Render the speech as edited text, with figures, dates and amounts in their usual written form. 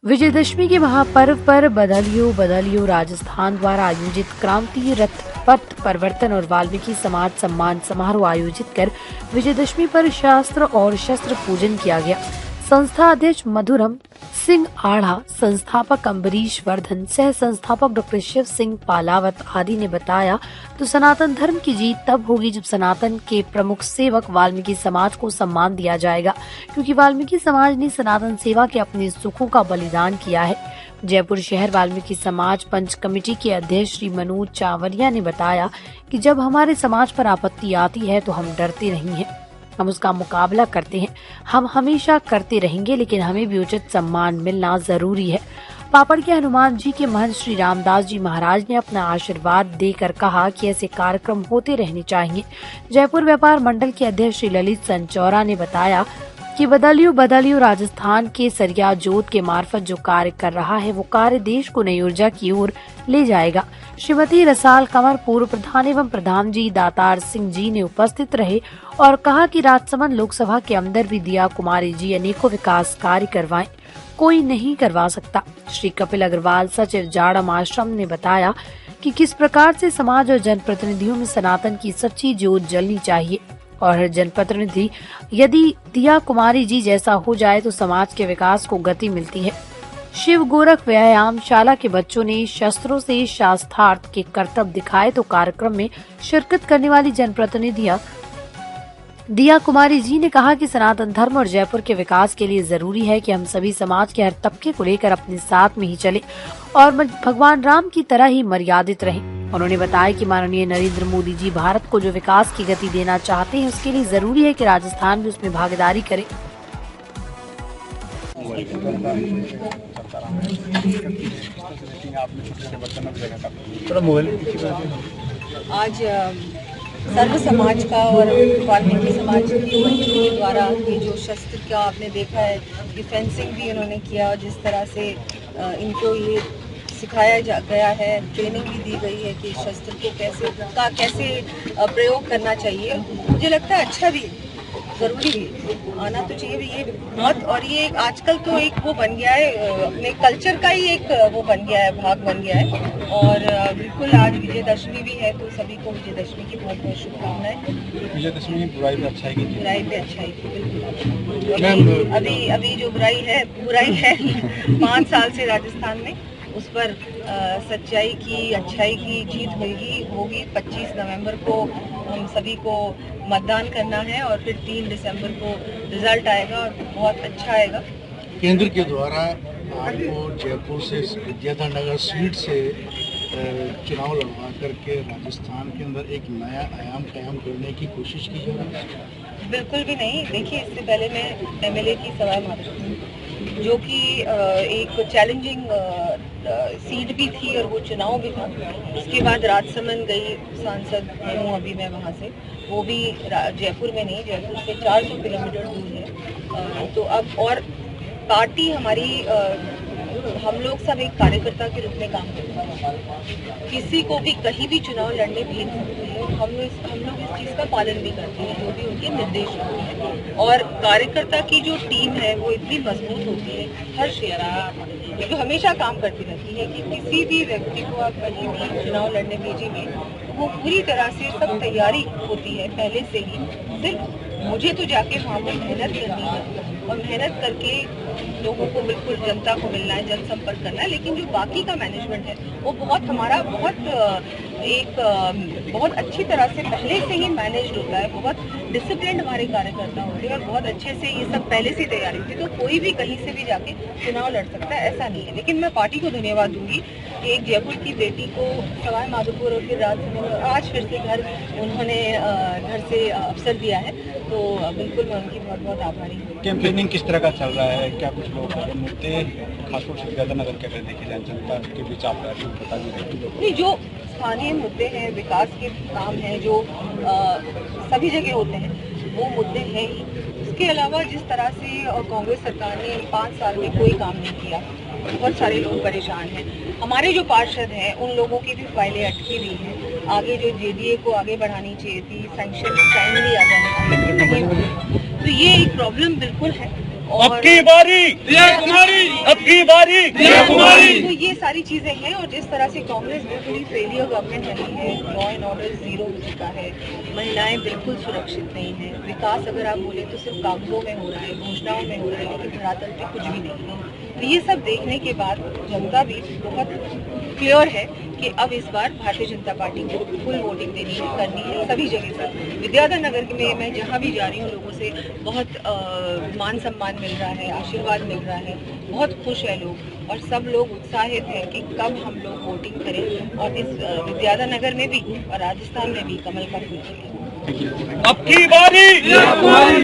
विजयदशमी के महापर्व पर बदलियो राजस्थान द्वारा आयोजित क्रांति रथ पथ परिवर्तन और वाल्मीकि समाज सम्मान समारोह आयोजित कर विजयदशमी पर शास्त्र और शस्त्र पूजन किया गया। संस्था अध्यक्ष मधुरम सिंह आढ़ा, संस्थापक अम्बरीश वर्धन, सह संस्थापक डॉक्टर शिव सिंह पालावत आदि ने बताया, तो सनातन धर्म की जीत तब होगी जब सनातन के प्रमुख सेवक वाल्मीकि समाज को सम्मान दिया जाएगा, क्योंकि वाल्मीकि समाज ने सनातन सेवा के अपने सुखों का बलिदान किया है। जयपुर शहर वाल्मीकि समाज पंच कमेटी के अध्यक्ष श्री मनोज चावरिया ने बताया कि जब हमारे समाज पर आपत्ति आती है तो हम डरते नहीं हैं, हम उसका मुकाबला करते हैं। हम हमेशा करते रहेंगे, लेकिन हमें भी उचित सम्मान मिलना जरूरी है। पापड़ के हनुमान जी के महंत श्री रामदास जी महाराज ने अपना आशीर्वाद देकर कहा कि ऐसे कार्यक्रम होते रहने चाहिए। जयपुर व्यापार मंडल के अध्यक्ष श्री ललित संचौरा ने बताया कि बदलियो राजस्थान के सरिया जोत के मार्फत जो कार्य कर रहा है, वो कार्य देश को नई ऊर्जा की ओर ले जाएगा। श्रीमती रसाल कंवर, पूर्व प्रधान एवं प्रधान जी दातार सिंह जी ने उपस्थित रहे और कहा कि राजसमंद लोकसभा के अंदर भी दिया कुमारी जी अनेकों विकास कार्य करवाएं, कोई नहीं करवा सकता। श्री कपिल अग्रवाल, सचिव जाड़म आश्रम ने बताया कि किस प्रकार से समाज और जनप्रतिनिधियों में सनातन की सच्ची ज्योत जलनी चाहिए और हर जनप्रतिनिधि यदि दिया कुमारी जी जैसा हो जाए तो समाज के विकास को गति मिलती है। शिव गोरख व्यायाम शाला के बच्चों ने शस्त्रों से शास्त्रार्थ के करतब दिखाए, तो कार्यक्रम में शिरकत करने वाली जनप्रतिनिधियां दिया कुमारी जी ने कहा कि सनातन धर्म और जयपुर के विकास के लिए जरूरी है कि हम सभी समाज के हर तबके को लेकर अपने साथ में ही चले और भगवान राम की तरह ही मर्यादित रहें। उन्होंने बताया कि माननीय नरेंद्र मोदी जी भारत को जो विकास की गति देना चाहते हैं, उसके लिए जरूरी है कि राजस्थान भी उसमें भागीदारी करे। आज सर्व समाज का और वाल्मीकि समाज के बच्चों के द्वारा ये जो शस्त्र का आपने देखा है, ये फेंसिंग भी उन्होंने किया और जिस तरह से इनको ये सिखाया गया है, ट्रेनिंग भी दी गई है कि शस्त्र को कैसे प्रयोग करना चाहिए। मुझे लगता है अच्छा भी, ज़रूरी भी, आना तो चाहिए भी ये बहुत। और ये एक आजकल तो एक वो बन गया है, अपने कल्चर का ही एक वो बन गया है, भाग बन गया है। और बिल्कुल आज विजयदशमी भी है, तो सभी को विजयदशमी की बहुत बहुत शुभकामनाएं। विजयदशमी बुराई पे अच्छाई की, बुराई पे अच्छाई की, बिल्कुल। अभी जो बुराई है 5 साल से राजस्थान में, उस पर सच्चाई की, अच्छाई की जीत होगी। 25 नवंबर को हम सभी को मतदान करना है और फिर 3 दिसंबर को रिजल्ट आएगा और बहुत अच्छा आएगा। केंद्र के द्वारा आपको जयपुर से विद्याधर नगर सीट से चुनाव लड़वा करके राजस्थान के अंदर एक नया आयाम कायम करने की कोशिश की जा रही है। बिल्कुल भी नहीं। देखिए, इससे पहले मैं एमएलए की सवाई माधोपुर, जो कि एक चैलेंजिंग सीट भी थी और वो चुनाव भी था। उसके बाद राजसमंद गई, सांसद हूँ अभी मैं वहाँ से, वो भी जयपुर में नहीं, जयपुर से 400 किलोमीटर दूर है। तो अब और पार्टी हमारी, हम लोग सब एक कार्यकर्ता के रूप में काम करते हैं। किसी को भी कहीं भी चुनाव लड़ने भेज सकते हैं। हम लोग इस चीज़ का पालन भी करते हैं, जो भी उनके निर्देश होते हैं। और कार्यकर्ता की जो टीम है वो इतनी मजबूत होती है, हर क्षेत्र में जो हमेशा काम करती रहती है कि किसी भी व्यक्ति को आप कहीं भी चुनाव लड़ने भेजेंगे, वो पूरी तरह से सब तैयारी होती है पहले से ही। सिर्फ मुझे तो जाके वहाँ पर मेहनत करनी है और मेहनत करके लोगों को, बिल्कुल जनता को मिलना है, जनसंपर्क करना है। लेकिन जो बाकी का मैनेजमेंट है वो हमारा बहुत अच्छी तरह से पहले से ही मैनेज होता है। बहुत डिसिप्लिन हमारे कार्यकर्ता होते हैं और बहुत अच्छे से ये सब पहले से तैयारी होती है। तो कोई भी कहीं से भी जाके चुनाव लड़ सकता है, ऐसा नहीं है। लेकिन मैं पार्टी को धन्यवाद दूंगी कि एक जयपुर की बेटी को सवाई माधोपुर और फिर आज फिर से उन्होंने घर से अवसर दिया है, तो बिल्कुल मैं उनकी बहुत बहुत आभारी हूँ। कैंपेनिंग किस तरह का चल रहा है? क्या कुछ लोग मुद्दे खासतौर से विद्याधर के अगर देखे जाए जनता के बीच आप बता दीजिए? नहीं, जो स्थानीय मुद्दे हैं, विकास के काम हैं, जो सभी जगह होते हैं, वो मुद्दे हैं ही। इसके अलावा जिस तरह से कांग्रेस सरकार ने 5 साल में कोई काम नहीं किया, बहुत सारे लोग परेशान हैं। हमारे जो पार्षद हैं उन लोगों की भी फाइलें अटकी हुई हैं। आगे जो जेडीए को आगे बढ़ानी चाहिए थी, सैंक्शन टाइमली आ जाने चाहिए, तो ये एक प्रॉब्लम बिल्कुल है। और अब की बारी तो ये सारी चीजें हैं। और जिस तरह से कांग्रेस बिल्कुल ही फेलियर गवर्नमेंट बनी है, लॉ एंड ऑर्डर जीरो हो चुका है, महिलाएं बिल्कुल सुरक्षित नहीं है, विकास अगर आप बोले तो सिर्फ कागजों में हो रहा है, घोषणाओं में हो रहा है, लेकिन धरातल पे कुछ भी नहीं है। तो ये सब देखने के बाद जनता भी बहुत क्लियर है कि अब इस बार भारतीय जनता पार्टी को फुल वोटिंग देनी है, करनी है सभी जगह पर। विद्याधर नगर में मैं जहाँ भी जा रही हूँ लोगों से बहुत मान सम्मान मिल रहा है, आशीर्वाद मिल रहा है, बहुत खुश है लोग और सब लोग उत्साहित हैं कि कब हम लोग वोटिंग करें और इस विद्याधर नगर में भी और राजस्थान में भी कमल का फूल खिले। अब की बारी